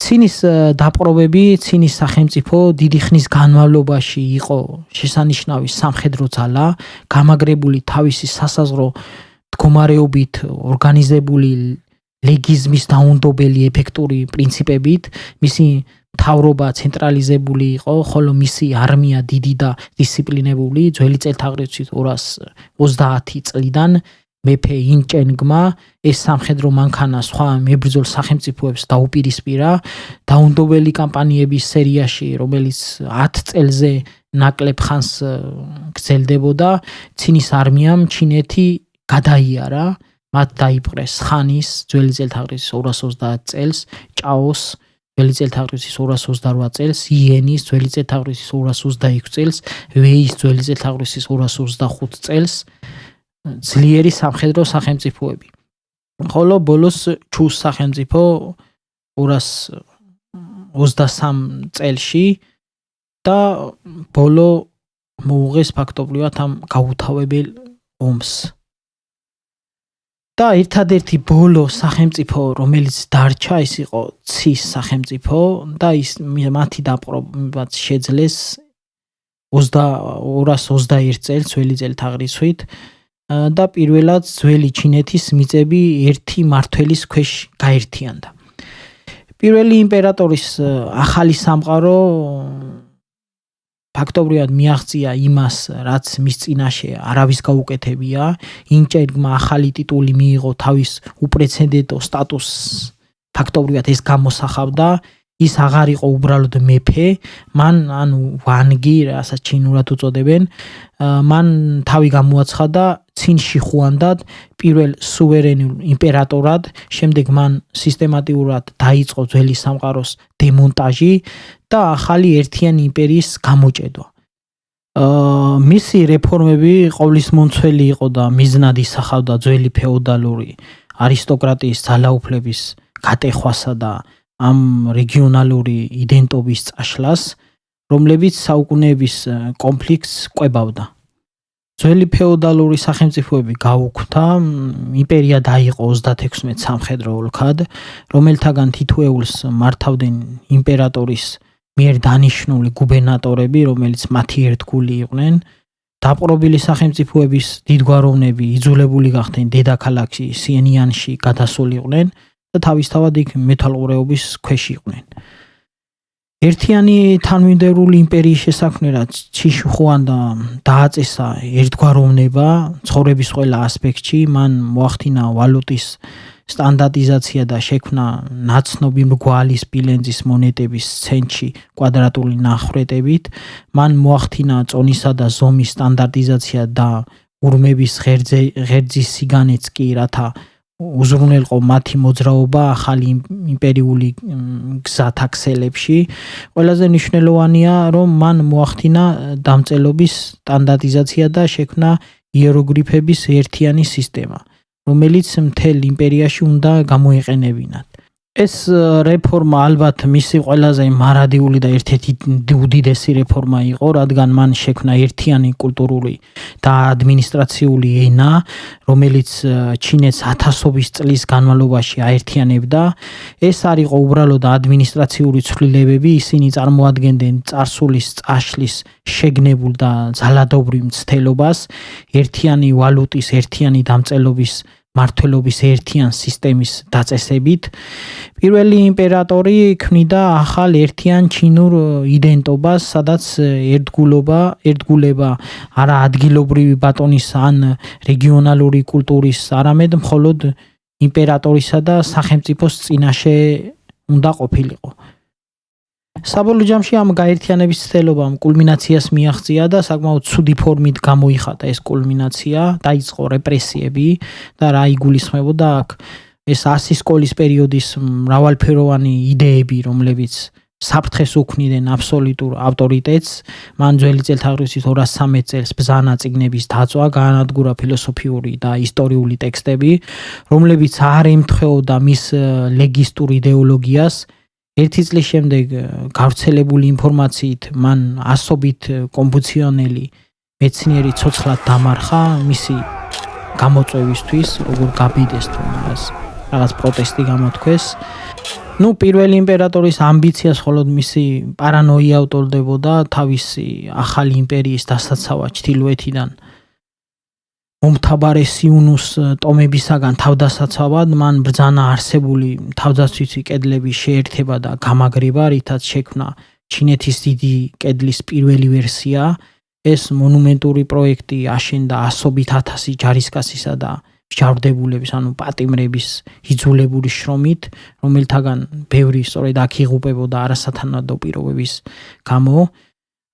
ცინის დაპყრობები, ცინის სახელმწიფო დიდი ხნის განმავლობაში იყო შესანიშნავი სამხედრო ძალა, გამაგრებული თავისი სასაზღვრო მდგომარეობით, ორგანიზებული ლეგიზმის დაუნდობელი ეფექტური პრინციპებით. მისი მთავრობა ცენტრალიზებული იყო, ხოლო მისი არმია დიდი და დისციპლინებული. ძველი წელთაღრიცხვის 230 წლიდან მეფე ინჭენგმა ეს სამხედრო მანქანა სხვა მებრძოლ სახელმწიფოებს დაუპირისპირა. დაუნდობელი კამპანიების სერიაში, რომელიც 10 წელზე ნაკლებ ხანს გრძელდებოდა, ცინის არმიამ ჩინეთი გადაიარა. მათ დაიპყრეს ხანის ძველი წელთაღრიცხვის 230 წელს, ჭაოს ძველი წელთაღრიცხვის 228 წელს, იენის ძველი წელთაღრიცხვის 226 წელს, ვეის ძველი წელთაღრიცხვის 225 წელს. ძლიერი სამხედრო სახელმწიფოები. ხოლო ბოლოს ჩუს სახელმწიფო 223 წელში და ბოლო მოუღეს ფაქტობრივად ამ გაუთავებელ ომს. და ერთადერთი ბოლო სახელმწიფო, რომელიც დარჩა, ის იყო ცის სახელმწიფო და ის მათი დაპყრობაც შეძლეს 221 წელს ძველი წელთაღრიცხვით და პირველად ძველი ჩინეთის მიწები ერთი მმართველის ქვეშ გაერთიანდა. პირველი იმპერატორის ახალი სამყარო ფაქტობრივად მიაღწია იმას, რაც მის წინაშე არავის გაუკეთებია. ინჭენგმა ახალი ტიტული მიიღო, თავის უპრეცედენტო სტატუსს ფაქტობრივად ეს გამოსახავდა. ის აღარ იყო უბრალოდ მეფე, მან ანუ ვანგი, რასაც ჩინურად უწოდებენ, მან თავი გამოაცხადა ცინში ხუანდად პირველ სუვერენულ იმპერატორად, შემდეგ მან სისტემატიურად დაიწყო ძველი სამყაროს დემონტაჟი და ახალი ერთიანი იმპერიის გამოჭედვა. მისი რეფორმები ყოვლისმომცველი იყო და მიზნად ისახავდა ძველი ფეოდალური არისტოკრატიის ძალაუფლების გატეხვასა და ამ რეგიონალური იდენტობის წაშლას, რომლებიც საუკუნეების კონფლიქტს კვებავდა. ძველი ფეოდალური სახელმწიფოები გაუქმდა, იმპერია დაიყო 36 სამხედრო ოლქად, რომელთაგან თითოეულს მართავდნენ იმპერატორის მიერ დანიშნული გუბერნატორები, რომელიც მათი ერთგული იყვნენ. დაპყრობილი სახელმწიფოების დიდგვაროვნები იძულებული გახდნენ დედაქალაქი სიენიანში გადასულიყვნენ და თავისთავად იქ მეთვალყურეობის ქვეშ იყვნენ. ერთიანი თანმიმდევრული იმპერიის შესაქმნელად ჩიშხუანდა დააწესა ერთგვაროვნება ცხოვრების ყველა ასპექტში, მან მოახდინა ვალუტის სტანდარტიზაცია და შექმნა ნაცნობი მრგვალი სპილენძის მონეტების ცენტში კვადრატული ნახვეტებით, მან მოახდინა წონისა და ზომის სტანდარტიზაცია და ურმების ღერძის სიგანეც კი, რათა უზრუნველყო მათი მოძრაობა ახალი იმპერიული გზათა ქსელებში. ყველაზე მნიშვნელოვანია, რომ მან მოახდინა დამწერლობის სტანდარტიზაცია და შექმნა იეროგლიფების ერთიანი სისტემა, რომელიც მთელ იმპერიაში უნდა გამოეყენებინათ. ეს რეფორმა ალბათ მისი ყველაზე მარადიული და ერთ-ერთი უდიდესი რეფორმა იყო, რადგან მან შექმნა ერთიანი კულტურული და ადმინისტრაციული ენა, რომელიც ჩინეთს ათასობის წლის განმავლობაში აერთიანებდა. ეს არ იყო უბრალოდ ადმინისტრაციული ცვლილებები, ისინი წარმოადგენდნენ წარსულის წაშლის შეგნებულ და ძალადობრივ მცდელობას, ერთიანი ვალუტის, ერთიანი დამწერლობის მართლობის ერთიან სისტემის დაწესებით. პირველი იმპერატორი ქმნიდა ახალ ერთიან ჩინურ იდენტობას, სადაც ერთგულება არა ადგილობრივი ბატონის ან რეგიონალური კულტურის, არამედ მხოლოდ იმპერატორისა და სახელმწიფოს წინაშე უნდა ყოფილიყო. საბოლოო ჯამში ამ გაერთიანების ცდილობამ კულმინაციას მიაღწია და საკმაოდ ცუდი ფორმით გამოიხატა ეს კულმინაცია, დაიწყო რეპრესიები და რა იგულისხმებოდა აქ ეს 100 სკოლის პერიოდის მრავალფეროვანი იდეები, რომლებიც საფრთხეს უქმნიდნენ აბსოლუტურ ავტორიტეტს. მან ძველი წელთაღრიცხვის 213 წელს ბრძანა წიგნების დაწვა, გაანადგურა ფილოსოფიური და ისტორიული ტექსტები, რომლებიც არ ემთხვეოდა მის ლეგისტურ იდეოლოგიას. ერთი წლის შემდეგ გავრცელებული ინფორმაციით მან ასობით კონფუციონელი მეცნიერი ცოცხლად დამარხა მისი გამოწვევისთვის, როგორ გაბიდეს თუ რაღაც პროტესტი გამოთქვეს. პირველი იმპერატორის ამბიციას მხოლოდ მისი პარანოია უტოლდებოდა თავისი ახალი იმპერიის დასაცავად ჩრდილოეთიდან მომთაბარე სიუნუს ტომებისაგან თავდასაცავად. მან ბრძანა არსებული თავდაცვითი კედლების შეერთება და გამაგრება, რითაც შექმნა ჩინეთის დიდი კედლის პირველი ვერსია. ეს მონუმენტური პროექტი აშენდა ასობით ათასი ჯარისკაცისა და მსჯავრდებულების, ანუ პატიმრების იძულებული შრომით, რომელთაგან ბევრი სწორედ აქ იღუპებოდა არასათანადო პირობების გამო.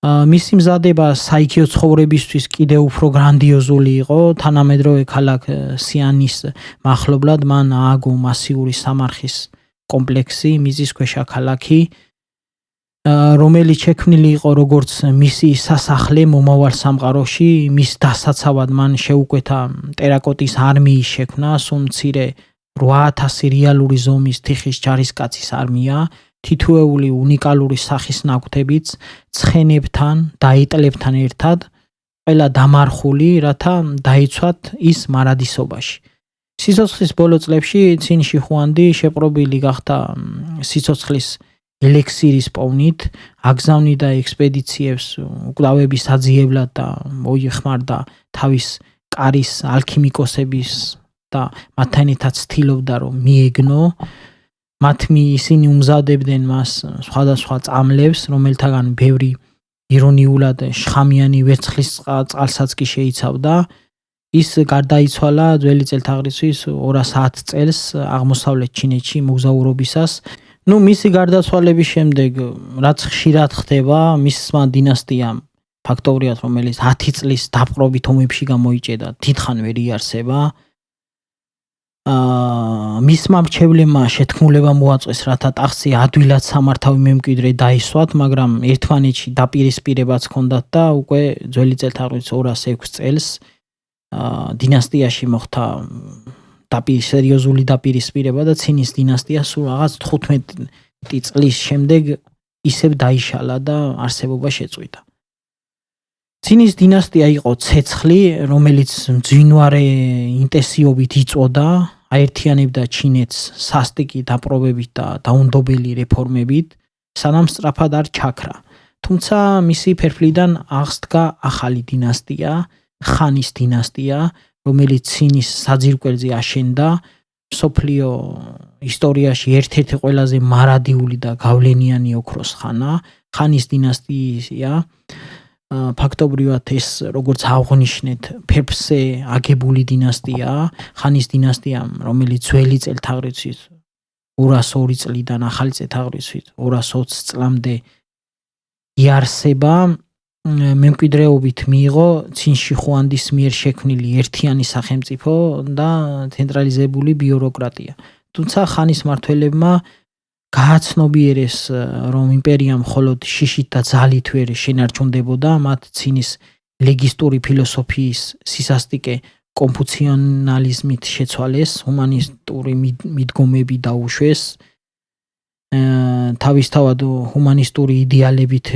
მისი მზადება საიქიო ცხოვრებისთვის კიდევ უფრო გრანდიოზული იყო. თანამედროვე ქალაქ სიანის მახლობლად მან ააგო მასიური სამარხის კომპლექსი, მიწისქვეშა ქალაქი, რომელიც შექმნილი იყო როგორც მისი სასახლე მომავალ სამყაროში. მის დასაცავად მან შეუკვეთა ტერაკოტის არმიის შექმნა, სულ მცირე 8000 რეალური ზომის თიხის ჯარისკაცის არმია, თითოეული უნიკალური სახის ნაკვთებიც, ცხენებთან და იტლებთან ერთად, ყველა დამარხული, რათა დაიცვათ ის მარადისობაში. სიცოცხლის ბოლო წლებში ცინში ხუანდი შეპყრობილი გახდა სიცოცხლის ელექსირის პოვნით, აგზავნიდა ექსპედიციებს უკვლავების აძიებლად და მოიხმარდა თავის კარის ალქიმიკოსების და მათთან ერთად ცდილობდა რომ მიეგნო. ისინი უმზადებდნენ მას სხვადასხვა წამლებს, რომელთაგან ბევრი ირონიულად შხამიანი ვერცხლის წყალსაც კი შეიცავდა. ის გარდაიცვალა ძველი წელთაღრიცხვის 210 წელს აღმოსავლეთ ჩინეთში მოგზაურობისას. მისი გარდაცვალების შემდეგ რაც ხშირად ხდება, მისმა დინასტიამ ფაქტობრივად რომელიც 10 წლის დაპყრობით ომებში გამოიჭედა, დიდხან ვერ იარსება. მისმა მრჩევლებმა შეთქმულება მოაწყვეს, რათა ტახტზე ადვილად სამართავი მემკვიდრე დაისვათ, მაგრამ ერთმანეთში დაპირისპირებაც ჰქონდათ და უკვე ძველი წელთაღრიცხვის 206 წელს დინასტიაში მოხდა სერიოზული დაპირისპირება და ცინის დინასტია სულ რაღაც 15 წლის შემდეგ ისევ დაიშალა და არსებობა შეწყვიტა. ცინის დინასტია იყო ცეცხლი, რომელიც მძვინვარე ინტენსივობით იწოდა, აერთიანებდა ჩინეთს სასტიკი დაპყრობებით და დაუნდობელი რეფორმებით, სანამ სწრაფად არ ჩაქრა. თუმცა მისი ფერფლიდან აღსდგა ახალი დინასტია, ხანის დინასტია, რომელიც ცინის საძირკველზე აშენდა, მსოფლიო ისტორიაში ერთ-ერთი ყველაზე მარადიული და გავლენიანი ოქროს ხანა. ხანის დინასტია ფაქტობრივად ეს როგორც აღვნიშნეთ, ფერფლზე აგებული დინასტია, ხანის დინასტია, რომელიც ძველი წელთაღრიცხვის 202 წლიდან ახალი წელთაღრიცხვის 220 წლამდე იარსება, მემკვიდრეობით მიიღო ცინში ხუანდის მიერ შექმნილი ერთიანი სახელმწიფო და ცენტრალიზებული ბიუროკრატია. თუმცა ხანის მმართველებმა გააცნობიერეს, რომ იმპერიამ მხოლოდ შიშით და ძალით ვერ შენარჩუნდებოდა, მათ ცინის ლეგისტური ფილოსოფიის სისასტიკე კონფუციანალიზმით შეცვალეს, ჰუმანისტური მიდგომები დაუშვეს, თავისთავად ჰუმანისტური იდეალებით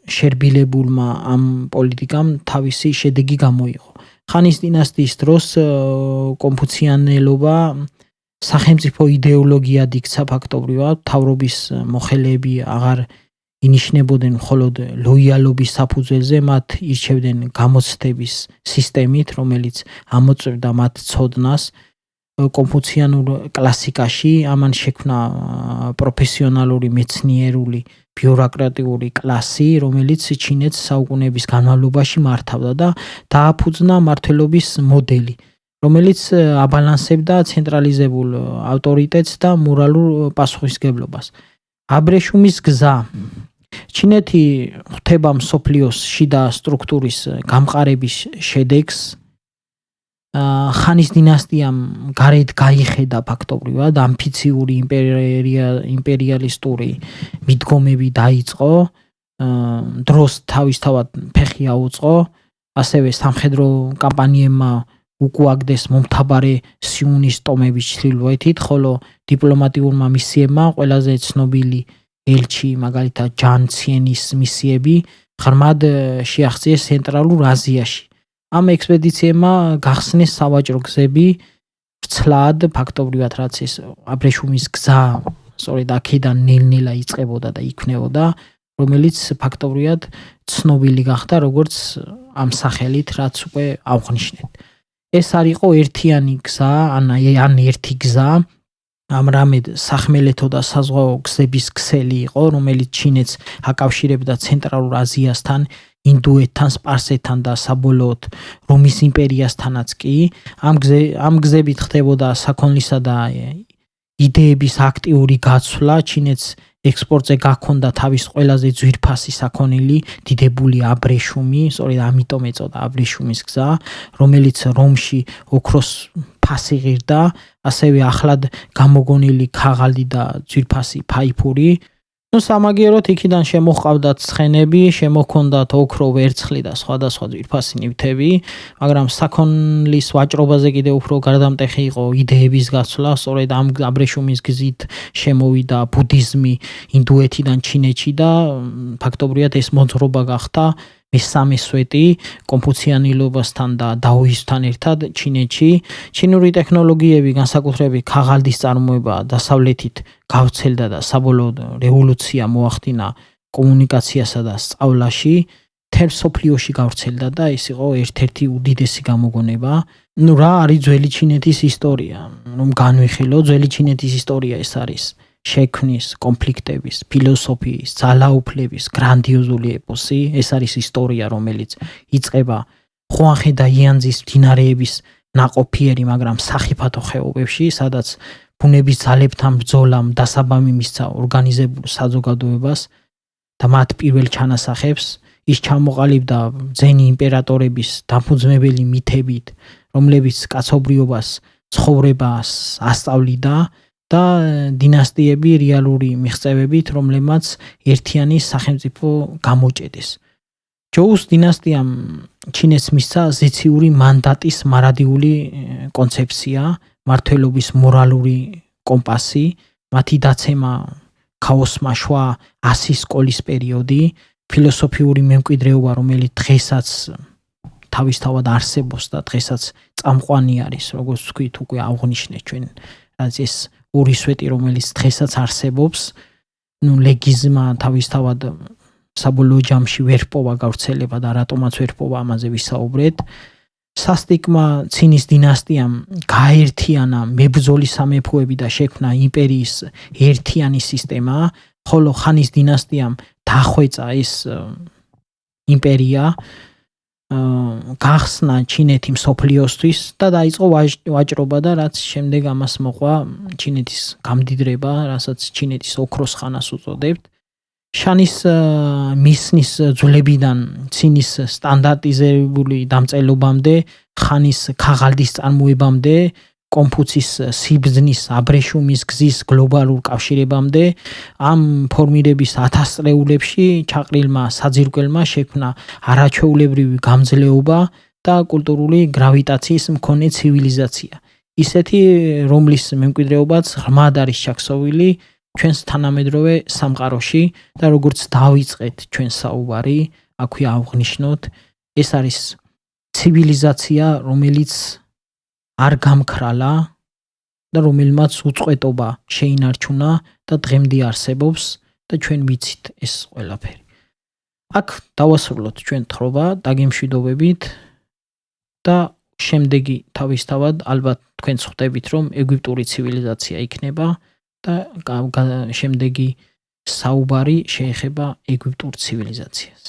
შერბილებულმა ამ პოლიტიკამ თავისი შედეგი გამოიღო. ხანის დინასტიის დროს კონფუციანელობა სახელმწიფო იდეოლოგიად იქცა ფაქტობრივად, მთავრობის მოხელეები აღარ ინიშნებოდნენ მხოლოდ ლოიალობის საფუძველზე, მათ ირჩევდნენ გამოცდების სისტემით, რომელიც ამოწევდა მათ ცოდნას. კონფუციანურ კლასიკაში ამან შექმნა პროფესიონალური მეცნიერული ბიუროკრატიული კლასი, რომელიც ჩინეთს საუკუნეების განმავლობაში მართავდა და დააფუძნა მმართველობის მოდელი, რომელიც აბალანსებდა ცენტრალიზებულ ავტორიტეტს და მორალურ პასუხისმგებლობას. აბრეშუმის გზა. ჩინეთი ხვდება მსოფლიოს შიდა სტრუქტურის გამყარების შედეგს. ხანის დინასტიამ გარეთ გაიხედა ფაქტობრივად ამბიციური იმპერიალისტური მიდგომები დაიწყო, დროს თავისთავად ფეხი აუწყო, ასევე სამხედრო კამპანიებმა უკუაგდეს მომთაბარე სიუნის ტომების ჩრდილოეთით, ხოლო დიპლომატიურმა მისიებმა ყველაზე ცნობილი ელჩი, მაგალითად ჯან ციენის მისიები ღრმად შეაღწიეს ცენტრალურ აზიაში. ამ ექსპედიციებმა გახსნეს სავაჭრო გზები ვრცლად, ფაქტობრივად რაც ეს აბრეშუმის გზა სწორედ აქედან ნელ-ნელა იწყებოდა და იქმნებოდა, რომელიც ფაქტობრივად ცნობილი გახდა როგორც ამ სახელით, რაც უკვე აღვნიშნეთ. ეს არ იყო ერთიანი გზა, ან ერთი გზა, ამრამედ სახმელეთო და საზღვაო გზების ქსელი იყო, რომელიც ჩინეთს აკავშირებდა ცენტრალურ აზიასთან, ინდოეთთან, სპარსეთთან და საბოლოოდ რომის იმპერიასთანაც კი. ამ გზებით ხდებოდა საქონლისა და იდეების აქტიური გაცვლა, ჩინეთს ექსპორტზე გაქონდა თავის ყველაზე ძვირფასი საქონელი, დიდებული აბრეშუმი, სწორედ ამიტომ ეწოდა აბრეშუმის გზა, რომელიც რომში ოქროს ფასი ღირდა, ასევე ახლად გამოგონილი ქაღალდი და ძვირფასი ფაიფური. სამაგიეროდ იქიდან შემოჰყავდათ ცხენები, შემოჰქონდათ ოქრო, ვერცხლი და სხვადასხვა ძვირფასი ნივთები, მაგრამ საქონლის ვაჭრობაზე კიდევ უფრო გარდამტეხი იყო იდეების გაცვლა, სწორედ ამ აბრეშუმის გზით შემოვიდა ბუდიზმი ინდოეთიდან ჩინეთში და ფაქტობრივად ეს მოძღვრობა გახდა მესამე სვეტი კონფუციანელობასთან და დაოიზმთან ერთად ჩინეთში. ჩინური ტექნოლოგიები, განსაკუთრებით ქაღალდის წარმოება დასავლეთით გავრცელდა და საბოლოოდ რევოლუცია მოახდინა კომუნიკაციასა და სწავლაში. მთელ მსოფლიოში გავრცელდა და ეს იყო ერთ-ერთი უდიდესი გამოგონება. რა არის ძველი ჩინეთის ისტორია? რომ განვიხილოთ, ძველი ჩინეთის ისტორია ეს არის შექმნის, კონფლიქტების, ფილოსოფიის, ძალაუფლების გრანდიოზული ეპოსი. ეს არის ისტორია, რომელიც იწყება ხუანხე და იანძის მდინარეების ნაყოფიერი, მაგრამ სახიფათო ხეობებში, სადაც ბუნების ძალებთან ბრძოლამ დასაბამი მისცა ორგანიზებულ საზოგადოებას და მათ პირველ ჩანასახებს ის ჩამოყალიბდა ძენი იმპერატორების დაფუძნებელი მითებით, რომლებიც კაცობრიობას ცხოვრებას ასწავლიდა და დინასტიები რეალური მიღწევებით, რომლებმაც ერთიანი სახელმწიფო გამოჭედეს. ჯოუს დინასტიამ ჩინეთს მისცა ზეციური მანდატის მარადიული კონცეფცია, მართლობის მორალური კომპასი, მათი დაცემა ქაოსმა შვა 100 სკოლის პერიოდი, ფილოსოფიური მემკვიდრეობა, რომელიც დღესაც თავისთავად არსებობს და დღესაც წამყვანი არის, როგორც ვთქვით, უკვე აღნიშნეთ ჩვენ, რაც ეს ორი სვეტი, რომელიც დღესაც არსებობს, ლეგიზმა თავისთავად საბოლოო ჯამში ვერ პოვა გავრცელება და რატომაც ვერ პოვა, ამაზე ვისაუბრეთ. სასტიკმა ცინის დინასტიამ გააერთიანა მებრძოლი სამეფოები და შექმნა იმპერიის ერთიანი სისტემა, ხოლო ხანის დინასტიამ დახვეწა ეს იმპერია, გახსნა ჩინეთი მსოფლიოსთვის და დაიწყო ვაჭრობა და რაც შემდეგ ამას მოყვა ჩინეთის გამდიდრება, რასაც ჩინეთის ოქროს ხანას უწოდებთ. შანის მისნის ძვლებიდან ცინის სტანდარტიზებული დამწერლობამდე, ხანის ქაღალდის წარმოებამდე, კონფუცის სიბრძნის აბრეშუმის გზის გლობალურ კავშირებამდე, ამ ფორმირების 1000 წლეულებში ჩაყრილმა საძირკველმა შექმნა არაჩვეულებრივი გამძლეობა და კულტურული გრავიტაციის მქონე ცივილიზაცია. ისეთი, რომლის მემკვიდრეობაც ღრმად არის ჩაქსოვილი ჩვენს თანამედროვე სამყაროში და როგორც დავიწყეთ ჩვენ საუბარი, აქვე აღვნიშნოთ, ეს არის ცივილიზაცია, რომელიც არ გამქრალა და რომელმაც უწყვეტობა შეინარჩუნა და დღემდე არსებობს და ჩვენ ვიცით ეს ყველაფერი. აქ დავასრულოთ ჩვენ თხრობა დაგემშვიდობებით და შემდეგი თავისთავად ალბათ თქვენც ხვდებით, რომ ეგვიპტური ცივილიზაცია იქნება და შემდეგი საუბარი შეეხება ეგვიპტურ ცივილიზაციას.